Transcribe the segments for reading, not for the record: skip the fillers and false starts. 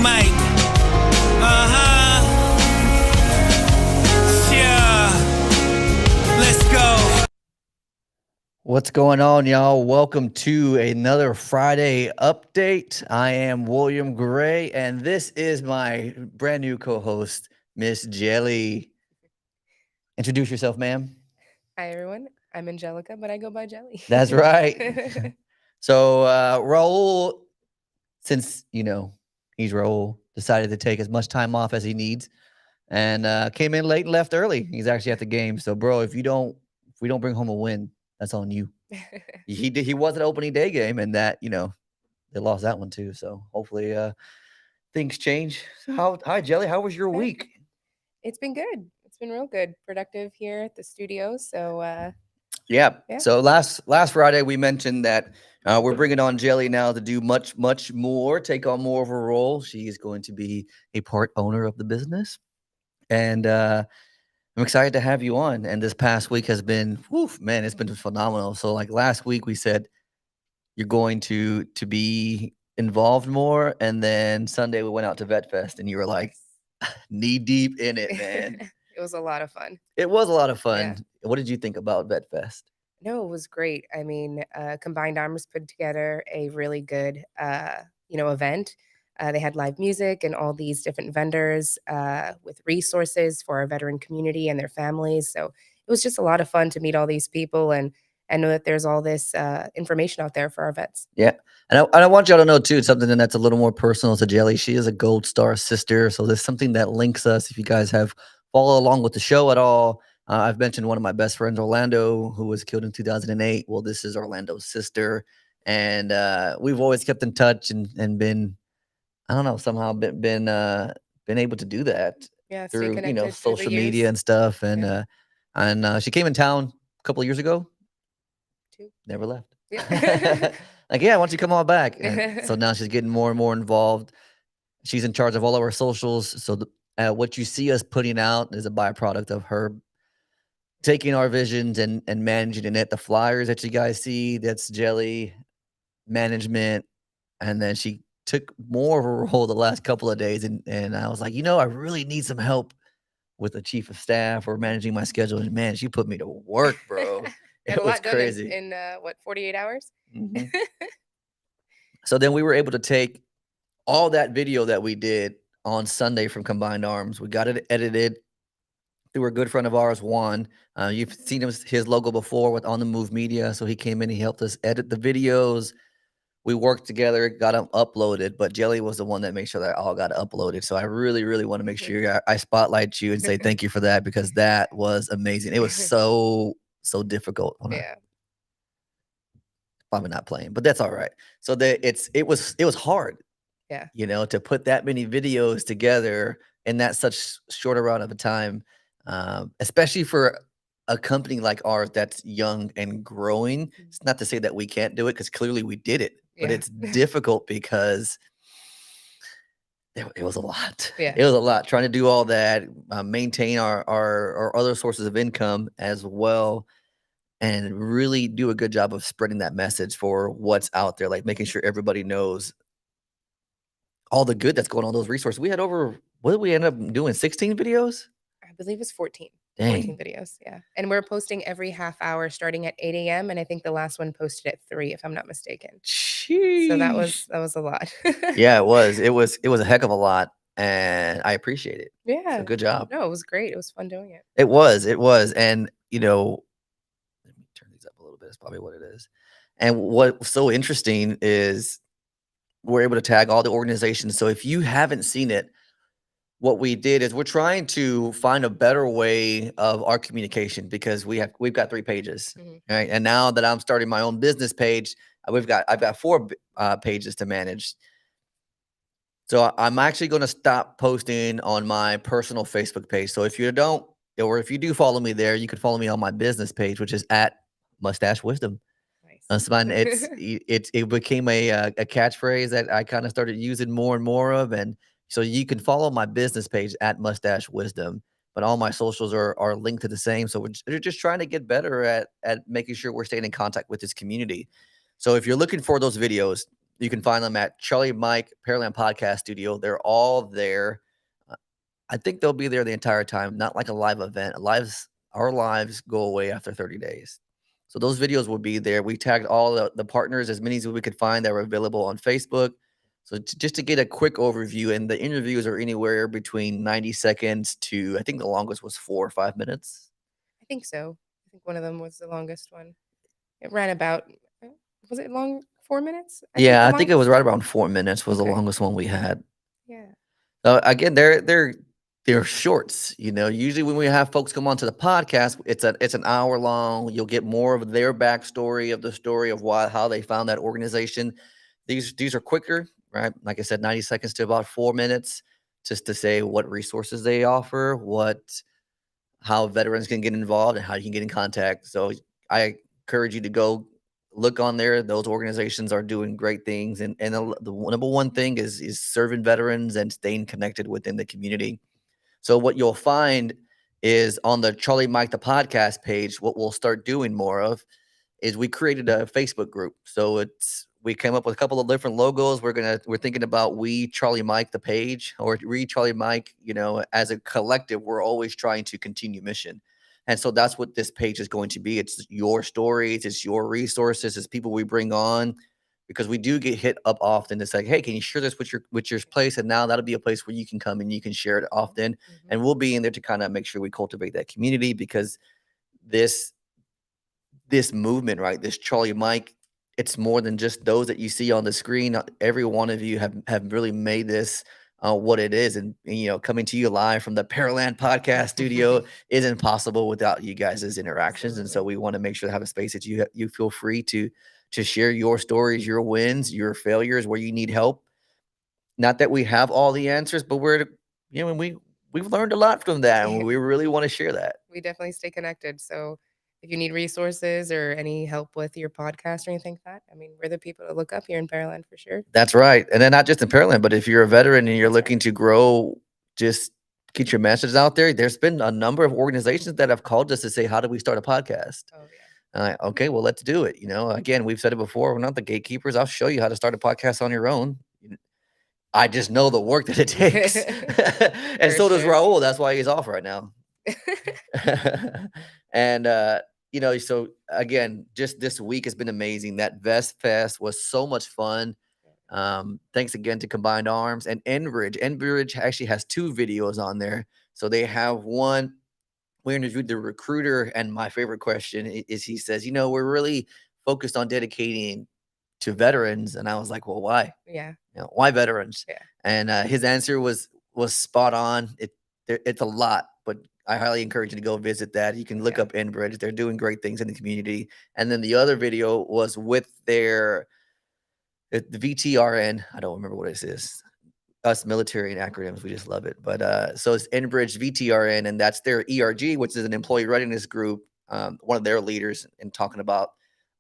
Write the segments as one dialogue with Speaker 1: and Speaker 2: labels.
Speaker 1: mic. Yeah. Let's go.
Speaker 2: What's going on, y'all? Welcome to another Friday update. I am William Gray, and this is my brand new co host, Miss Jelly. Introduce yourself, ma'am.
Speaker 3: Hi everyone, I'm Angelica, but I go by Jelly.
Speaker 2: That's right. So, Raul, since he's Raul, decided to take as much time off as he needs and came in late and left early. He's actually at the game. So, bro, if we don't bring home a win, that's on you. He was an opening day game, and that they lost that one too. So hopefully things change. Hi Jelly, how was your week?
Speaker 3: It's been good. It's been real good, productive here at the studio. So
Speaker 2: Yeah.
Speaker 3: Yeah.
Speaker 2: So last Friday we mentioned that we're bringing on Jelly now to do much more, take on more of a role. She is going to be a part owner of the business, and I'm excited to have you on. And this past week has been, man, it's been phenomenal. So like last week we said you're going to be involved more, and then Sunday we went out to Vet Fest, and you were like knee deep in it, man.
Speaker 3: it was a lot of fun.
Speaker 2: It was a lot of fun.
Speaker 3: Yeah.
Speaker 2: What did you think about Vet Fest?
Speaker 3: No, it was great. I mean, Combined Arms put together a really good, event. They had live music and all these different vendors with resources for our veteran community and their families. So it was just a lot of fun to meet all these people and know that there's all this information out there for our vets.
Speaker 2: Yeah. And I want y'all to know too, something that's a little more personal to Jelly. She is a Gold Star sister. So there's something that links us. If you guys have followed along with the show at all, I've mentioned one of my best friends, Orlando, who was killed in 2008. Well, this is Orlando's sister. And we've always kept in touch and been, I don't know, somehow been able to do that
Speaker 3: Yeah, stay
Speaker 2: through,
Speaker 3: connected through the
Speaker 2: social media
Speaker 3: years.
Speaker 2: and stuff. And
Speaker 3: Yeah.
Speaker 2: she came in town a couple of years ago.
Speaker 3: Too.
Speaker 2: Never left.
Speaker 3: Yeah.
Speaker 2: Like, yeah, why don't you come on back? And so now she's getting more and more involved. She's in charge of all of our socials. So what you see us putting out is a byproduct of her taking our visions and managing it. The flyers that you guys see, that's Jelly management. And then she took more of a role the last couple of days. And I was like, I really need some help with the chief of staff or managing my schedule. And man, she put me to work, bro.
Speaker 3: Had
Speaker 2: It
Speaker 3: a
Speaker 2: was
Speaker 3: lot done
Speaker 2: crazy.
Speaker 3: in 48 hours?
Speaker 2: Mhm. So then we were able to take all that video that we did on Sunday from Combined Arms. We got it edited through a good friend of ours, Juan. You've seen his logo before with On the Move Media. So he came in, he helped us edit the videos. We worked together, got them uploaded, but Jelly was the one that made sure that all got uploaded. So I really, really want to make sure I spotlight you and say thank you for that, because that was amazing. It was so difficult.
Speaker 3: Yeah.
Speaker 2: Probably not playing, but that's all right. So it was hard.
Speaker 3: Yeah.
Speaker 2: To put that many videos together in that such short amount of a time, especially for a company like ours that's young and growing. It's not to say that we can't do it, because clearly we did it, but
Speaker 3: Yeah.
Speaker 2: it's difficult because it was a lot.
Speaker 3: Yeah.
Speaker 2: It was a lot trying to do all that, maintain our other sources of income as well, and really do a good job of spreading that message for what's out there, like making sure everybody knows all the good that's going on, those resources. We had what did we end up doing? 16 videos?
Speaker 3: I believe it's 14.
Speaker 2: Dang.
Speaker 3: 14 videos, yeah. And we're posting every half hour starting at 8 a.m. And I think the last one posted at 3, if I'm not mistaken. So that was a lot.
Speaker 2: Yeah, it was. It was a heck of a lot, and I appreciate it.
Speaker 3: Yeah.
Speaker 2: So good job.
Speaker 3: No, it was great. It was fun doing it.
Speaker 2: It was. And let me turn these up a little bit. That's probably what it is. And what's so interesting is we're able to tag all the organizations. So if you haven't seen it, what we did is we're trying to find a better way of our communication, because we've got 3 pages, right? And now that I'm starting my own business page, I've got 4 pages to manage. So I'm actually going to stop posting on my personal Facebook page. So if you do follow me there, you can follow me on my business page, which is at Mustache Wisdom.
Speaker 3: Nice.
Speaker 2: It became a catchphrase that I kind of started using more and more of, and so you can follow my business page at Mustache Wisdom, but all my socials are linked to the same. So we're just trying to get better at making sure we're staying in contact with this community. So if you're looking for those videos, You can find them at Charlie Mike Pearland Podcast Studio. They're all there. Uh, I think they'll be there the entire time, not like a live event. Our lives go away after 30 days. So those videos will be there. We tagged all the partners, as many as we could find that were available on Facebook. So just to get a quick overview, and the interviews are anywhere between 90 seconds to, I think the longest was 4 or 5 minutes.
Speaker 3: I think so. I think one of them was the longest one. It ran about, was it long? 4 minutes?
Speaker 2: Yeah,
Speaker 3: the
Speaker 2: I think it was right around 4 minutes was the
Speaker 3: Okay.
Speaker 2: longest one we had.
Speaker 3: Yeah.
Speaker 2: Again, they're shorts. Usually when we have folks come onto the podcast, it's an hour long. You'll get more of their backstory of the story of how they found that organization. These are quicker, right? Like I said, 90 seconds to about 4 minutes, just to say what resources they offer, how veterans can get involved, and how you can get in contact. So I encourage you to go look on there. Those organizations are doing great things, and the number one thing is serving veterans and staying connected within the community. So what you'll find is on the Charlie Mike the podcast page, what we'll start doing more of is we created a Facebook group. So we came up with a couple of different logos. We're thinking about We Charlie Mike the page, or We Charlie Mike. As a collective, we're always trying to continue mission. And so that's what this page is going to be. It's your stories, it's your resources, it's people we bring on, because we do get hit up often. It's like, hey, can you share this with your place? And now that'll be a place where you can come and you can share it often. And we'll be in there to kind of make sure we cultivate that community, because this movement, right? This Charlie Mike, it's more than just those that you see on the screen. Every one of you have really made this what it is. And, coming to you live from the Pearland Podcast Studio isn't possible without you guys' interactions. And so we want to make sure to have a space that you feel free to share your stories, your wins, your failures, where you need help. Not that we have all the answers, but we've learned a lot from that, and we really want to share that.
Speaker 3: We definitely stay connected. So if you need resources or any help with your podcast or anything like that, I mean, we're the people to look up here in Pearland for sure.
Speaker 2: That's right. And then not just in Pearland, but if you're a veteran and you're looking to grow, just get your message out there. There's been a number of organizations that have called us to say, how do we start a podcast?
Speaker 3: Oh, yeah.
Speaker 2: Okay, well, let's do it. Again, we've said it before. We're not the gatekeepers. I'll show you how to start a podcast on your own. I just know the work that it takes. And so does Raul. That's why he's off right now. And, so again, just this week has been amazing. That Vest Fest was so much fun. Thanks again to Combined Arms and Enbridge. Enbridge actually has 2 videos on there. So they have one. We interviewed the recruiter, and my favorite question is, he says, we're really focused on dedicating to veterans. And I was like, well, why?
Speaker 3: Yeah.
Speaker 2: Why veterans?
Speaker 3: Yeah.
Speaker 2: And his answer was spot on. It's a lot, but I highly encourage you to go visit that. You can look up Enbridge. They're doing great things in the community. And then the other video was with the VTRN. I don't remember what it is. Us military and acronyms, we just love it. But so it's Enbridge VTRN, and that's their ERG, which is an employee readiness group. One of their leaders, and talking about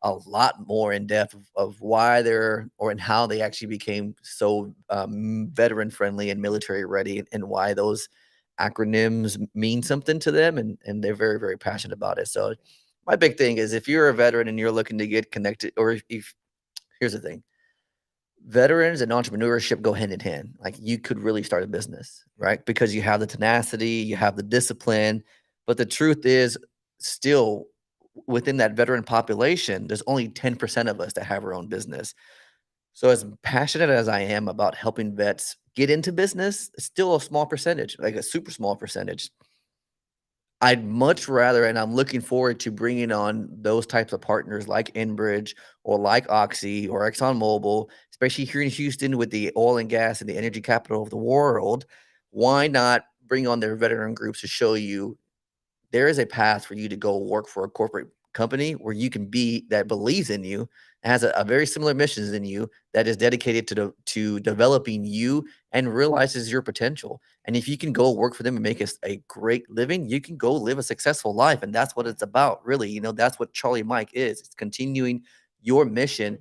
Speaker 2: a lot more in depth of why and how they actually became so veteran friendly and military ready, and why those acronyms mean something to them, and they're very, very passionate about it. So my big thing is, if you're a veteran and you're looking to get connected, or here's the thing. Veterans and entrepreneurship go hand in hand. Like, you could really start a business, right? Because you have the tenacity, you have the discipline. But the truth is, still within that veteran population, there's only 10% of us that have our own business. So as passionate as I am about helping vets get into business, it's still a small percentage, like a super small percentage. I'd much rather, and I'm looking forward to bringing on those types of partners like Enbridge or like Oxy or ExxonMobil, especially here in Houston with the oil and gas and the energy capital of the world. Why not bring on their veteran groups to show you there is a path for you to go work for a corporate company where you can be, that believes in you, has a very similar mission than you, that is dedicated to developing you and realizes your potential. And if you can go work for them and make a great living, you can go live a successful life. And that's what it's about, really. That's what Charlie Mike is. It's continuing your mission.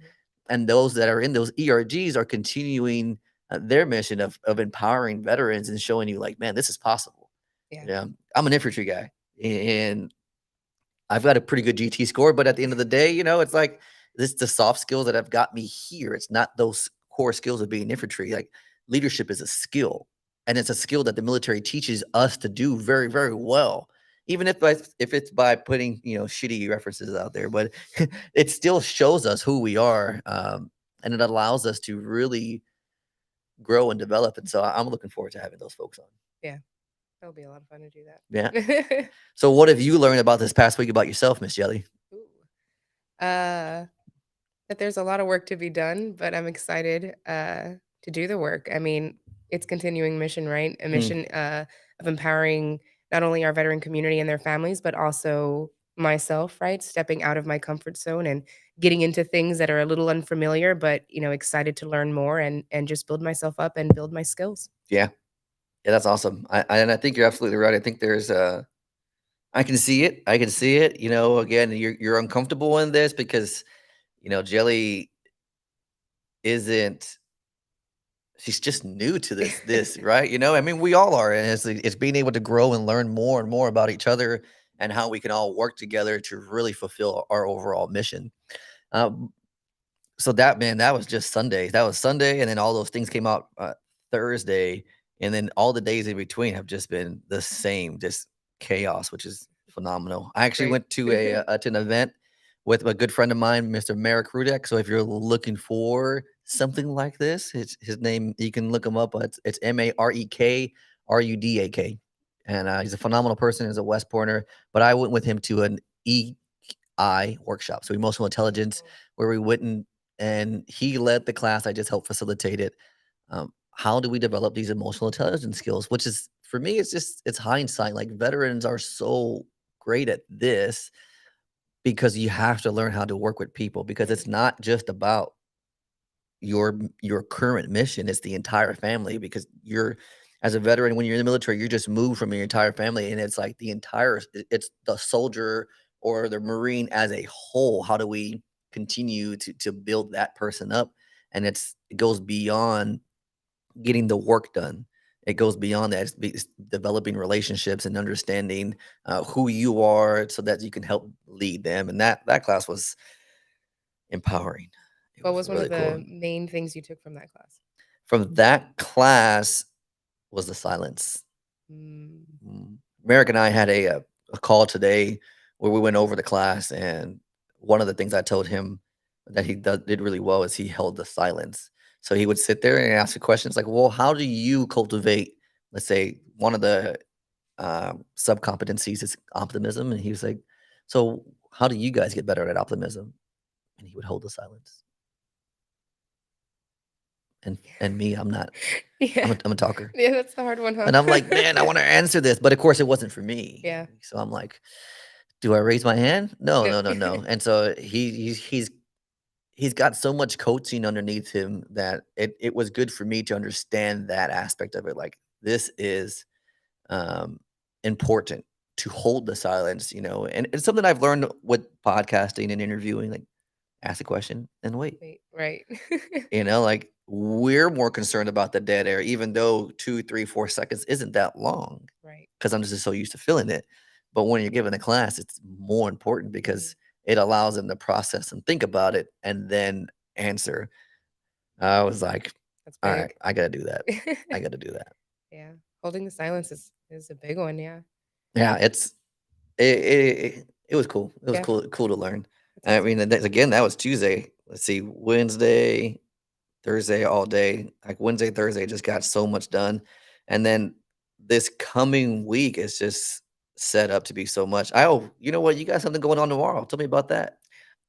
Speaker 2: And those that are in those ERGs are continuing their mission of empowering veterans and showing you, like, man, this is possible. Yeah. I'm an infantry guy, and I've got a pretty good GT score, but at the end of the day, it's like this the soft skills that have got me here. It's not those core skills of being infantry. Like leadership is a skill, and it's a skill that the military teaches us to do very, very well. Even if it's by putting shitty references out there, but it still shows us who we are, and it allows us to really grow and develop. And so I'm looking forward to having those folks on.
Speaker 3: Yeah. That'll be a lot of fun to do
Speaker 2: Yeah.
Speaker 3: that.
Speaker 2: So what have you learned about this past week about yourself, Miss Jelly?
Speaker 3: Ooh. That there's a lot of work to be done, but I'm excited to do the work. I mean, it's continuing mission, right? A
Speaker 2: Mm.
Speaker 3: mission of empowering not only our veteran community and their families, but also myself, right? Stepping out of my comfort zone and getting into things that are a little unfamiliar, but excited to learn more and just build myself up and build my skills.
Speaker 2: Yeah. Yeah, that's awesome. And I think you're absolutely right. I think there's I can see it. I can see it. Again, you're uncomfortable in this because Jelly isn't. She's just new to this, right? I mean, we all are, and it's being able to grow and learn more and more about each other and how we can all work together to really fulfill our overall mission. Um, so that was just Sunday. That was Sunday, and then all those things came out Thursday, and then all the days in between have just been the same, just chaos, which is phenomenal. I actually
Speaker 3: Great.
Speaker 2: went to to an event with a good friend of mine, Mr. Merrick Rudek. So if you're looking for something like this, his name, you can look him up. It's MAREKRUDAK, and he's a phenomenal person. He's a West Pointer. But I went with him to an EI workshop, so emotional intelligence, where we went and he led the class. I just helped facilitate it. How do we develop these emotional intelligence skills? Which is, for me, it's hindsight. Like veterans are so great at this because you have to learn how to work with people, because it's not just about your current mission. It's the entire family, because as a veteran, when you're in the military, you're just moved from your entire family, and it's like it's the soldier or the Marine as a whole. How do we continue to build that person up? And it goes beyond getting the work done. It goes beyond that. It's developing relationships and understanding who you are so that you can help lead them. And that class was empowering. It
Speaker 3: What was one of
Speaker 2: really
Speaker 3: the
Speaker 2: cool.
Speaker 3: main things you took from that class?
Speaker 2: From that class was the silence. Merrick and I had a call today where we went over the class, and one of the things I told him that he did really well is he held the silence. So he would sit there and ask the questions like, well, how do you cultivate, let's say, one of the sub competencies is optimism? And he was like, so how do you guys get better at optimism? And he would hold the silence. And me, I'm not.
Speaker 3: Yeah.
Speaker 2: I'm a talker.
Speaker 3: Yeah, that's the hard one, huh?
Speaker 2: And I'm like, man, I want to answer this. But of course, it wasn't for me.
Speaker 3: Yeah.
Speaker 2: So I'm like, do I raise my hand? No.
Speaker 3: No.
Speaker 2: And so he's got so much coaching underneath him that it was good for me to understand that aspect of it. Like, this is important to hold the silence, and it's something I've learned with podcasting and interviewing. Like, ask a question and wait.
Speaker 3: Wait, right.
Speaker 2: Like, we're more concerned about the dead air, even though 2, 3, 4 seconds isn't that long,
Speaker 3: Right.
Speaker 2: because I'm just so used to feeling it. But when you're given a class, it's more important because it allows them to process and think about it and then answer. I was like,
Speaker 3: That's
Speaker 2: all
Speaker 3: big.
Speaker 2: right, I got to do that. I got to do that.
Speaker 3: Yeah. Holding the silence is a big one, yeah.
Speaker 2: Yeah, it was cool. It was
Speaker 3: Yeah.
Speaker 2: cool to learn.
Speaker 3: That's
Speaker 2: I
Speaker 3: awesome.
Speaker 2: mean, again, that was Tuesday. Let's see, Wednesday, Thursday, all day. Like Wednesday, Thursday, just got so much done. And then this coming week is just set up to be so much. You know what? You got something going on tomorrow. Tell me about that.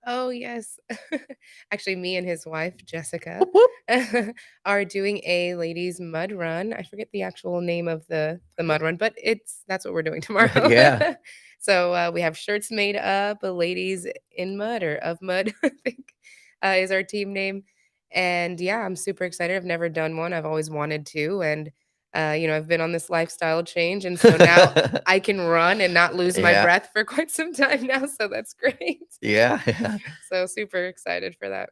Speaker 3: Oh, yes. Actually, me and his wife, Jessica,
Speaker 2: Whoop, whoop.
Speaker 3: are doing a ladies mud run. I forget the actual name of the mud run, but that's what we're doing tomorrow.
Speaker 2: Yeah.
Speaker 3: So we have shirts made up, ladies in mud or of mud, I think, is our team name. And yeah, I'm super excited. I've never done one. I've always wanted to. And I've been on this lifestyle change. And so now I can run and not lose my
Speaker 2: Yeah.
Speaker 3: breath for quite some time now. So that's great.
Speaker 2: Yeah.
Speaker 3: So super excited for that.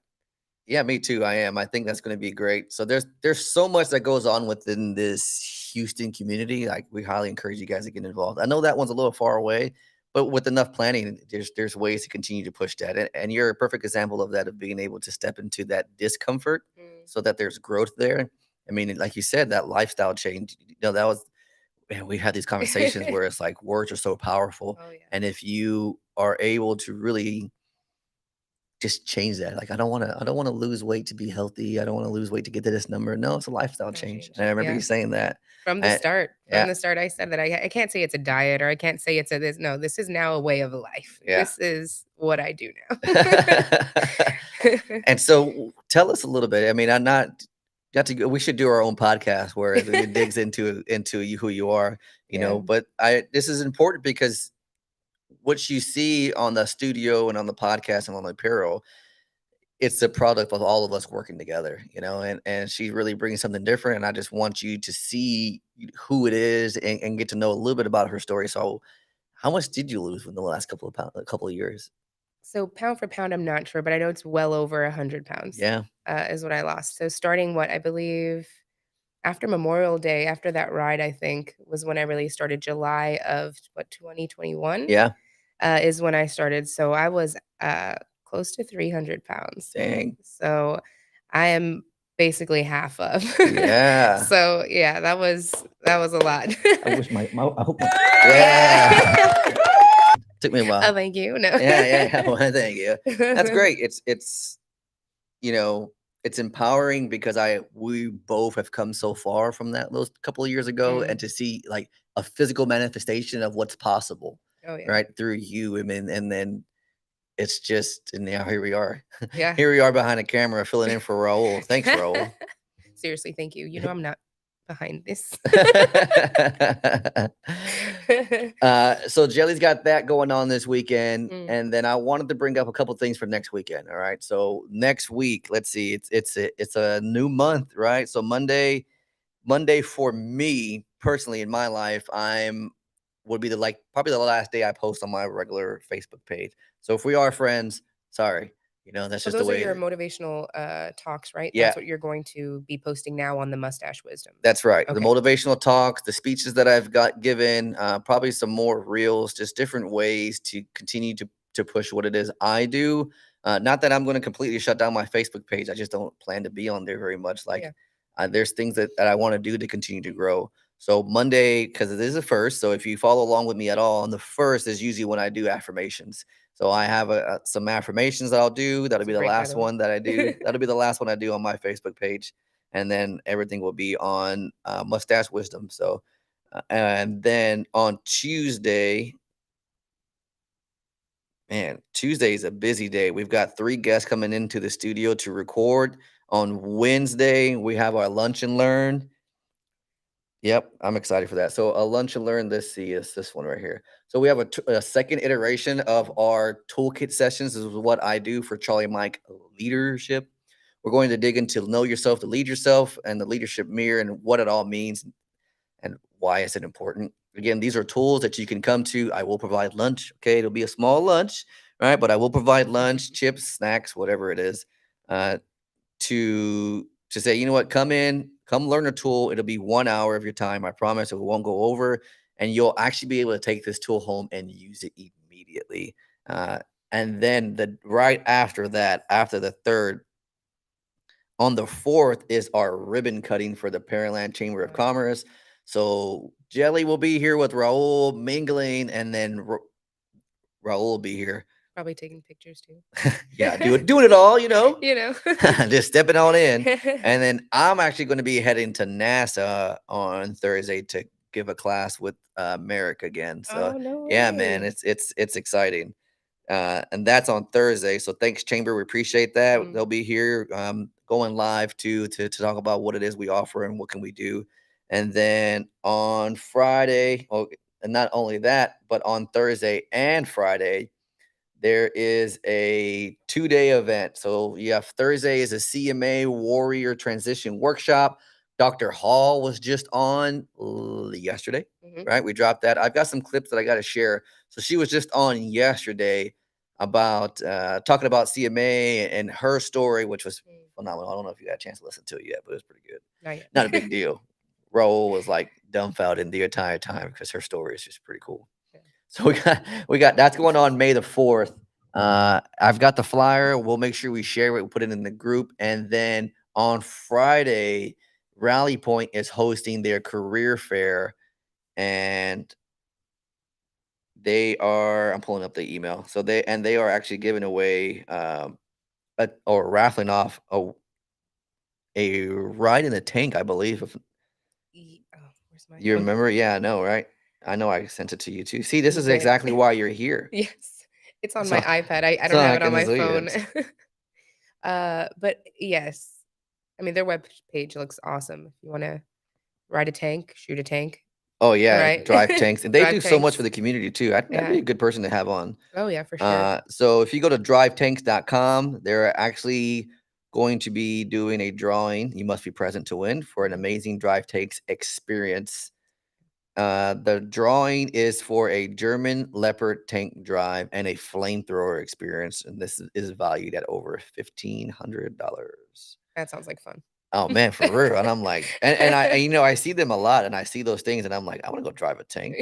Speaker 2: Yeah, me too. I am. I think that's going to be great. So there's so much that goes on within this Houston community. Like, we highly encourage you guys to get involved. I know that one's a little far away, but with enough planning, there's ways to continue to push that. And you're a perfect example of that, of being able to step into that discomfort
Speaker 3: Mm.
Speaker 2: so that there's growth there. I mean, like you said, that lifestyle change, that was, man, we had these conversations where it's like words are so powerful.
Speaker 3: Oh, yeah.
Speaker 2: And if you are able to really just change that, like, I don't want to lose weight to be healthy. I don't want to lose weight to get to this number. No, it's a lifestyle change. And I remember
Speaker 3: Yeah.
Speaker 2: you saying that.
Speaker 3: From the
Speaker 2: Uh,
Speaker 3: start.
Speaker 2: yeah.
Speaker 3: From the start, I said that I can't say it's a diet or I can't say it's a this. No, this is now a way of life.
Speaker 2: Yeah.
Speaker 3: This is what I do now.
Speaker 2: And so tell us a little bit. I mean, I'm not got to go, we should do our own podcast where it digs into you, who you are,
Speaker 3: Yeah.
Speaker 2: but this is important because what you see on the studio and on the podcast and on the apparel, it's the product of all of us working together, and she really brings something different. And I just want you to see who it is, and get to know a little bit about her story. So how much did you lose in the last a couple of years?
Speaker 3: So pound for pound, I'm not sure, but I know it's well over 100 pounds,
Speaker 2: Yeah.
Speaker 3: is what I lost. So starting what I believe after Memorial Day, after that ride, I think was when I really started. July of what 2021
Speaker 2: Yeah.
Speaker 3: is when I started. So I was close to 300 pounds.
Speaker 2: Dang.
Speaker 3: So I am basically half of.
Speaker 2: Yeah.
Speaker 3: So yeah, that was a lot.
Speaker 2: I wish I hope yeah. Took me a while.
Speaker 3: Oh, thank you. No.
Speaker 2: Yeah. Well, thank you. That's great. It's it's empowering because we both have come so far from those couple of years ago, and to see like a physical manifestation of what's possible,
Speaker 3: Oh yeah.
Speaker 2: right, through you. I mean, and then it's just, and now here we are.
Speaker 3: Yeah.
Speaker 2: Here we are behind a camera filling in for Raul. Thanks, Raul.
Speaker 3: Seriously, thank you. You know I'm not behind this.
Speaker 2: So Jelly's got that going on this weekend,
Speaker 3: Mm.
Speaker 2: and then I wanted to bring up a couple things for next weekend. All right, so next week, let's see, it's a new month, right? So Monday for me personally in my life, would be probably the last day I post on my regular Facebook page. So if we are friends, sorry, that's
Speaker 3: So
Speaker 2: just the
Speaker 3: those are
Speaker 2: way.
Speaker 3: your motivational talks, right?
Speaker 2: Yeah.
Speaker 3: That's what you're going to be posting now on the Mustache Wisdom.
Speaker 2: That's right. The
Speaker 3: Okay.
Speaker 2: motivational talks, the speeches that I've got given, probably some more reels, just different ways to continue to push what it is I do. Not that I'm going to completely shut down my Facebook page. I just don't plan to be on there very much. Like,
Speaker 3: Yeah.
Speaker 2: there's things that I want to do to continue to grow. So Monday, because it is the first. So if you follow along with me at all, on the first is usually when I do affirmations. So I have some affirmations that I'll do. That'll
Speaker 3: It's
Speaker 2: be the
Speaker 3: great, by
Speaker 2: last
Speaker 3: the way.
Speaker 2: one that I do. That'll be the last one I do on my Facebook page. And then everything will be on Mustache Wisdom. So, and then on Tuesday, man, Tuesday is a busy day. We've got 3 guests coming into the studio to record. On Wednesday, we have our lunch and learn. Yep, I'm excited for that. So a lunch and learn, let's see, is this one right here. So we have a second iteration of our toolkit sessions. This is what I do for Charlie Mike Leadership. We're going to dig into know yourself to lead yourself, and the leadership mirror, and what it all means and why is it important. Again, these are tools that you can come to. I will provide lunch. Okay, it'll be a small lunch, right? But I will provide lunch, chips, snacks, whatever it is, to say, you know what, come learn a tool. It'll be 1 hour of your time. I promise it won't go over, and you'll actually be able to take this tool home and use it immediately. And then right after that, after the third, on the 4th is our ribbon cutting for the Pearland Chamber of Commerce. So Jelly will be here with Raul mingling, and then Raul will be here.
Speaker 3: Probably taking pictures too.
Speaker 2: Yeah, doing it all, just stepping on in. And then I'm actually going to be heading to NASA on Thursday to give a class with Merrick again. So
Speaker 3: Oh, no
Speaker 2: yeah, man,
Speaker 3: way.
Speaker 2: it's exciting. And that's on Thursday. So thanks, Chamber. We appreciate that.
Speaker 3: Mm.
Speaker 2: They'll be here going live too to talk about what it is we offer and what can we do. And then on Friday, and not only that, but on Thursday and Friday, there is a 2-day event. So you have Thursday is a CMA Warrior Transition Workshop. Dr. Hall was just on yesterday, right? We dropped that. I've got some clips that I got to share. So she was just on yesterday about talking about CMA and her story, which was phenomenal. I don't know if you got a chance to listen to it yet, but it was pretty good.
Speaker 3: Not yet.
Speaker 2: Not a big deal. Raul was like dumbfounded the entire time because her story is just pretty cool.
Speaker 3: Yeah.
Speaker 2: So we got that's going on May the 4th. I've got the flyer. We'll make sure we share it. We'll put it in the group. And then on Friday, Rally Point is hosting their career fair, and I'm pulling up the email. So they are actually giving away or raffling off a ride in a tank, I believe. If
Speaker 3: Where's my
Speaker 2: you
Speaker 3: phone?
Speaker 2: remember, yeah, I know, right? I know I sent it to you too. See, this
Speaker 3: You
Speaker 2: is
Speaker 3: did.
Speaker 2: exactly why you're here.
Speaker 3: Yes, it's on
Speaker 2: So,
Speaker 3: my iPad. I
Speaker 2: so
Speaker 3: don't have
Speaker 2: I
Speaker 3: it on
Speaker 2: can
Speaker 3: my
Speaker 2: see
Speaker 3: phone.
Speaker 2: it.
Speaker 3: But yes, I mean their web page looks awesome. If you want to ride a tank, shoot a tank,
Speaker 2: Oh yeah,
Speaker 3: right?
Speaker 2: drive tanks, and they
Speaker 3: Drive
Speaker 2: do so much for
Speaker 3: tanks.
Speaker 2: the community too. That'd be
Speaker 3: Yeah.
Speaker 2: a good person to have on.
Speaker 3: Oh yeah, for sure.
Speaker 2: So if you go to drivetanks.com, they're actually going to be doing a drawing. You must be present to win for an
Speaker 3: Mhm.
Speaker 2: amazing Drive Tanks experience. The drawing is for a German Leopard tank drive and a flamethrower experience, and this is valued at over $1,500.
Speaker 3: That sounds like fun.
Speaker 2: Oh man, for real. And I'm like, and I see them a lot, and I see those things, and I'm like, I want to go drive a tank.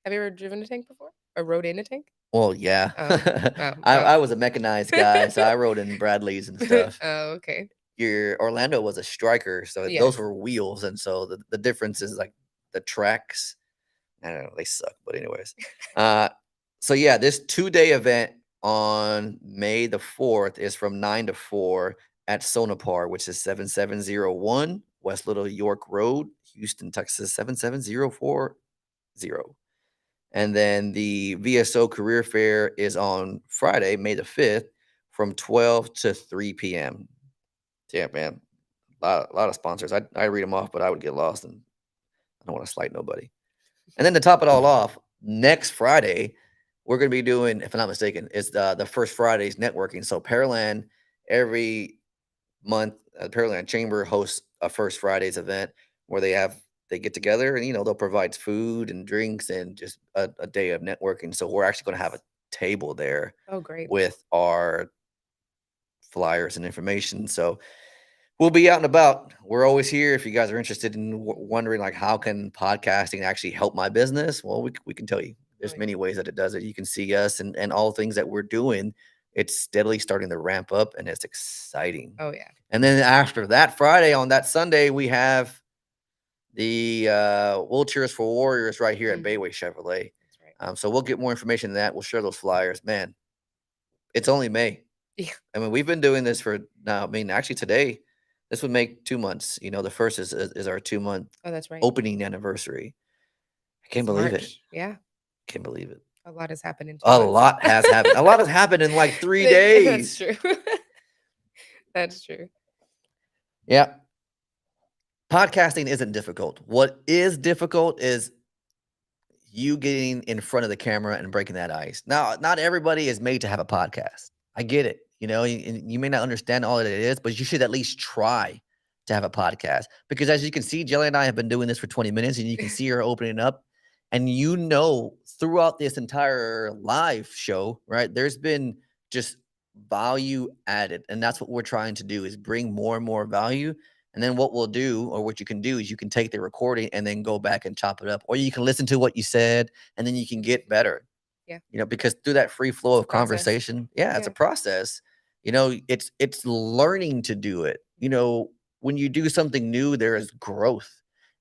Speaker 3: Have you ever driven a tank before or rode in a tank?
Speaker 2: Well, yeah.
Speaker 3: Oh, oh,
Speaker 2: I was a mechanized guy, so I rode in Bradleys and stuff.
Speaker 3: Oh, okay.
Speaker 2: Your Orlando was a striker, so
Speaker 3: Yeah.
Speaker 2: those were wheels, and so the difference is like the tracks. I don't know, they suck, but anyways. So yeah, this 2-day event on May the 4th is from 9 to 4 at Sonopar, which is 7701 West Little York Road, Houston, Texas 77040. And then the VSO Career Fair is on Friday, May the 5th, from 12 to 3 p.m. Yeah, man. A lot of sponsors. I read them off, but I would get lost, and I don't want to slight nobody. And then to top it all off, next Friday, we're going to be doing, if I'm not mistaken, it's the First Fridays networking. So Pearland, every month, Pearland Chamber hosts a First Fridays event where they get together, and they'll provide food and drinks and just a day of networking. So we're actually going to have a table there
Speaker 3: Oh, great.
Speaker 2: with our flyers and information. So we'll be out and about. We're always here. If you guys are interested in wondering, like, how can podcasting actually help my business? Well, we can tell you. There's
Speaker 3: Oh, yeah.
Speaker 2: many ways that it does it. You can see us and all things that we're doing. It's steadily starting to ramp up, and it's exciting.
Speaker 3: Oh yeah.
Speaker 2: And then after that Friday, on that Sunday, we have the Wheelchairs for Warriors right here at
Speaker 3: Mhm.
Speaker 2: Bayway Chevrolet.
Speaker 3: That's right.
Speaker 2: So we'll get more information on that. We'll share those flyers. Man, it's only May.
Speaker 3: Yeah.
Speaker 2: I mean, we've been doing this for now. I mean, actually today, this would make 2 months. The first is our 2-month
Speaker 3: Oh, that's right.
Speaker 2: opening anniversary. I can't
Speaker 3: It's
Speaker 2: believe it.
Speaker 3: March. Yeah.
Speaker 2: Can't believe it.
Speaker 3: A lot has happened in 2
Speaker 2: A
Speaker 3: months.
Speaker 2: lot has happened. A lot has happened in like 3
Speaker 3: That's
Speaker 2: days.
Speaker 3: true. That's true.
Speaker 2: Yeah. Podcasting isn't difficult. What is difficult is you getting in front of the camera and breaking that ice. Now, not everybody is made to have a podcast. I get it. And you may not understand all that it is, but you should at least try to have a podcast. Because as you can see, Jelly and I have been doing this for 20 minutes, and you can see her opening up. And throughout this entire live show, right, there's been just value added. And that's what we're trying to do, is bring more and more value. And then what we'll do, or what you can do, is you can take the recording and then go back and chop it up, or you can listen to what you said, and then you can get better.
Speaker 3: Yeah.
Speaker 2: Because through that free flow of
Speaker 3: process.
Speaker 2: conversation, it's a
Speaker 3: Yeah.
Speaker 2: process. It's learning to do it. When you do something new, there is growth,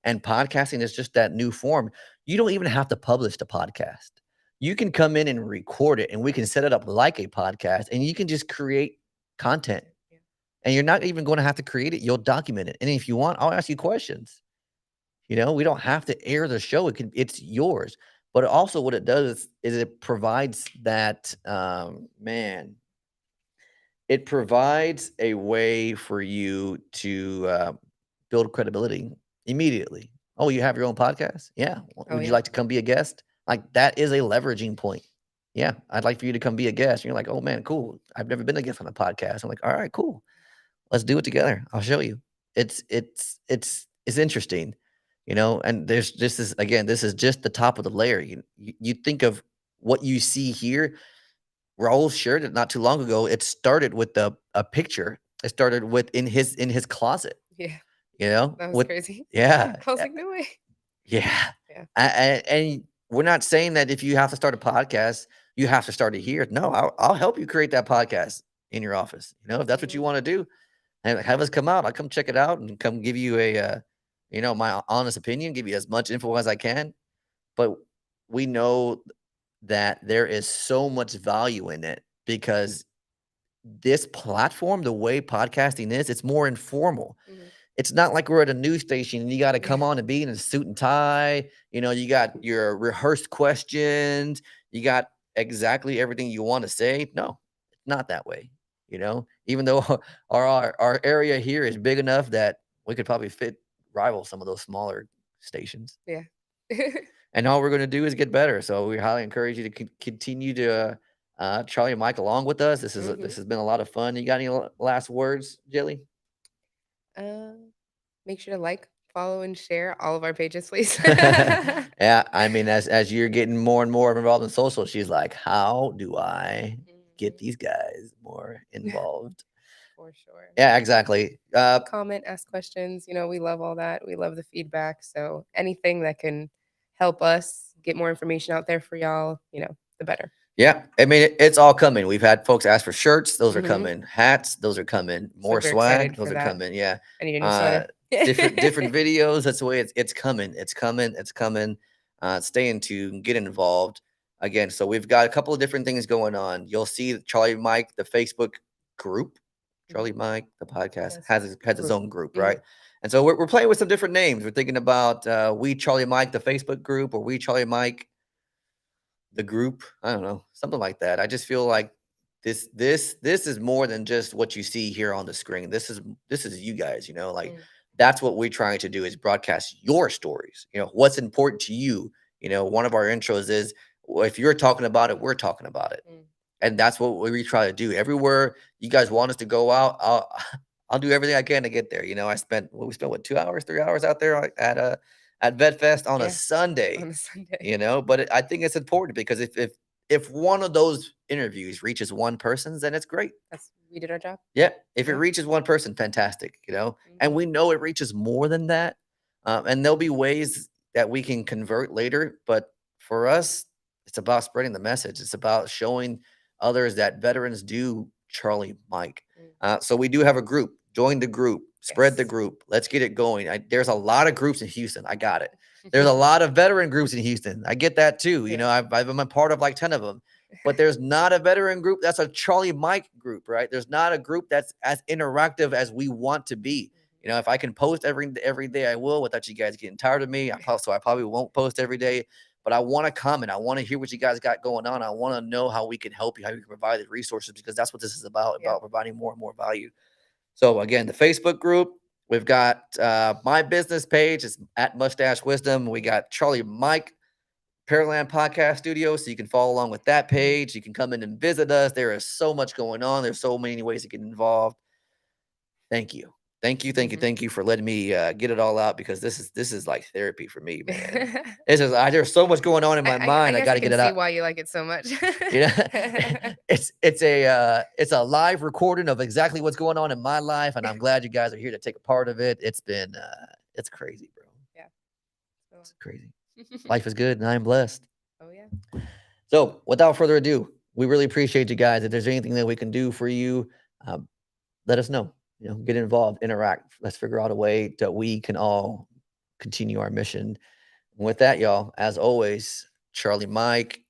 Speaker 2: and podcasting is just that new form. You don't even have to publish the podcast. You can come in and record it, and we can set it up like a podcast, and you can just create content.
Speaker 3: Yeah.
Speaker 2: And you're not even going to have to create it. You'll document it. And if you want, I'll ask you questions. We don't have to air the show. It's yours. But also what it does is it provides that, it provides a way for you to build credibility immediately. Oh, you have your own podcast? Yeah.
Speaker 3: Oh,
Speaker 2: Would you
Speaker 3: yeah.
Speaker 2: like to come be a guest? Like, that is a leveraging point. Yeah, I'd like for you to come be a guest. And you're like, oh man, cool. I've never been a guest on a podcast. I'm like, all right, cool. Let's do it together. I'll show you. It's interesting, and this is just the top of the layer. You think of what you see here. Raul shared it not too long ago. It started with a picture. It started with in his closet,
Speaker 3: Yeah. That was crazy.
Speaker 2: yeah.
Speaker 3: I was like, no way.
Speaker 2: Yeah.
Speaker 3: Yeah.
Speaker 2: And we're not saying that if you have to start a podcast, you have to start it here. No, I'll help you create that podcast in your office. You know, if that's what you
Speaker 3: Mhm.
Speaker 2: want to do, and have us come out. I'll come check it out and come give you a, my honest opinion, give you as much info as I can. But we know that there is so much value in it because this platform, the way podcasting is, it's more informal.
Speaker 3: Mhm.
Speaker 2: It's not like we're at a news station and you got to come on and be in a suit and tie. You got your rehearsed questions. You got exactly everything you want to say. No, it's not that way. Even though our area here is big enough that we could probably rival some of those smaller stations.
Speaker 3: Yeah.
Speaker 2: And all we're going to do is get better. So we highly encourage you to continue to Charlie and Mike along with us. This
Speaker 3: Mhm.
Speaker 2: has been a lot of fun. You got any last words, Jilly?
Speaker 3: Uh, Make sure to like, follow, and share all of our pages, please.
Speaker 2: Yeah, I mean, as you're getting more and more involved in social, she's like, how do I get
Speaker 3: Mhm.
Speaker 2: these guys more involved?
Speaker 3: For sure.
Speaker 2: Yeah, exactly.
Speaker 3: Comment, ask questions. We love all that. We love the feedback. So anything that can help us get more information out there for y'all, the better.
Speaker 2: Yeah, I mean, it's all coming. We've had folks ask for shirts; those are
Speaker 3: Mhm.
Speaker 2: coming. Hats; those are coming. More
Speaker 3: Super
Speaker 2: swag;
Speaker 3: excited
Speaker 2: those
Speaker 3: for
Speaker 2: are
Speaker 3: that.
Speaker 2: coming. Yeah,
Speaker 3: I need a new
Speaker 2: uh,
Speaker 3: sweater.
Speaker 2: different videos. That's the way it's coming. It's coming. It's coming. Stay in tune. Get involved. Again, so we've got a couple of different things going on. You'll see Charlie Mike, the Facebook group. Charlie
Speaker 3: Mhm.
Speaker 2: Mike, the podcast
Speaker 3: Yes.
Speaker 2: has its
Speaker 3: Group.
Speaker 2: own group,
Speaker 3: Mhm.
Speaker 2: right? And so we're playing with some different names. We're thinking about We Charlie Mike, the Facebook group, or We Charlie Mike, the group. I don't know, something like that. I just feel like this is more than just what you see here on the screen. This is you guys, like
Speaker 3: Mm.
Speaker 2: that's what we're trying to do is broadcast your stories. What's important to you. One of our intros is, well, if you're talking about it, we're talking about it.
Speaker 3: Mm.
Speaker 2: And that's what we try to do. Everywhere you guys want us to go out, I'll do everything I can to get there. We spent what 2 hours, 3 hours out there at VetFest on a
Speaker 3: Yeah.
Speaker 2: Sunday.
Speaker 3: On a Sunday.
Speaker 2: But I think it's important because if one of those interviews reaches one person, then it's great.
Speaker 3: We did our job.
Speaker 2: Yeah, if it
Speaker 3: Yeah.
Speaker 2: reaches one person, fantastic. And
Speaker 3: Mhm.
Speaker 2: we know it reaches more than that. And there'll be ways that we can convert later, but for us, it's about spreading the message. It's about showing others that veterans do Charlie Mike.
Speaker 3: Mm.
Speaker 2: So we do have a group. Join the group. Spread the
Speaker 3: Yes.
Speaker 2: group. Let's get it going. There's a lot of groups in Houston. I got it. There's a lot of veteran groups in Houston. I get that too.
Speaker 3: Yeah.
Speaker 2: I've been a part of like 10 of them. But there's not a veteran group that's a Charlie Mike group, right? There's not a group that's as interactive as we want to be. If I can post every day, I will, without you guys getting tired of me. So I probably won't post every day, but I want to comment. I want to hear what you guys got going on. I want to know how we can help you, how we can provide the resources, because that's what this is about
Speaker 3: Yeah.
Speaker 2: providing more and more value. So again, the Facebook group, we've got my business page is at Mustache Wisdom. We got Charlie Mike Pearland Podcast Studio, so you can follow along with that page. You can come in and visit us. There is so much going on. There's so many ways to get involved. Thank you.
Speaker 3: Mhm.
Speaker 2: Thank you for letting me get it all out, because this is like therapy for me, man. There's so much going on in my mind. I
Speaker 3: guess
Speaker 2: got
Speaker 3: I
Speaker 2: to get
Speaker 3: can
Speaker 2: it
Speaker 3: see
Speaker 2: out.
Speaker 3: why you like it so much.
Speaker 2: It's a live recording of exactly what's going on in my life, and I'm glad you guys are here to take a part of it. It's crazy, bro.
Speaker 3: Yeah.
Speaker 2: It's crazy. Life is good, and I'm blessed.
Speaker 3: Oh yeah.
Speaker 2: So, without further ado, we really appreciate you guys. If there's anything that we can do for you, let us know. Get involved, interact. Let's figure out a way that we can all continue our mission. And with that, y'all, as always, Charlie Mike.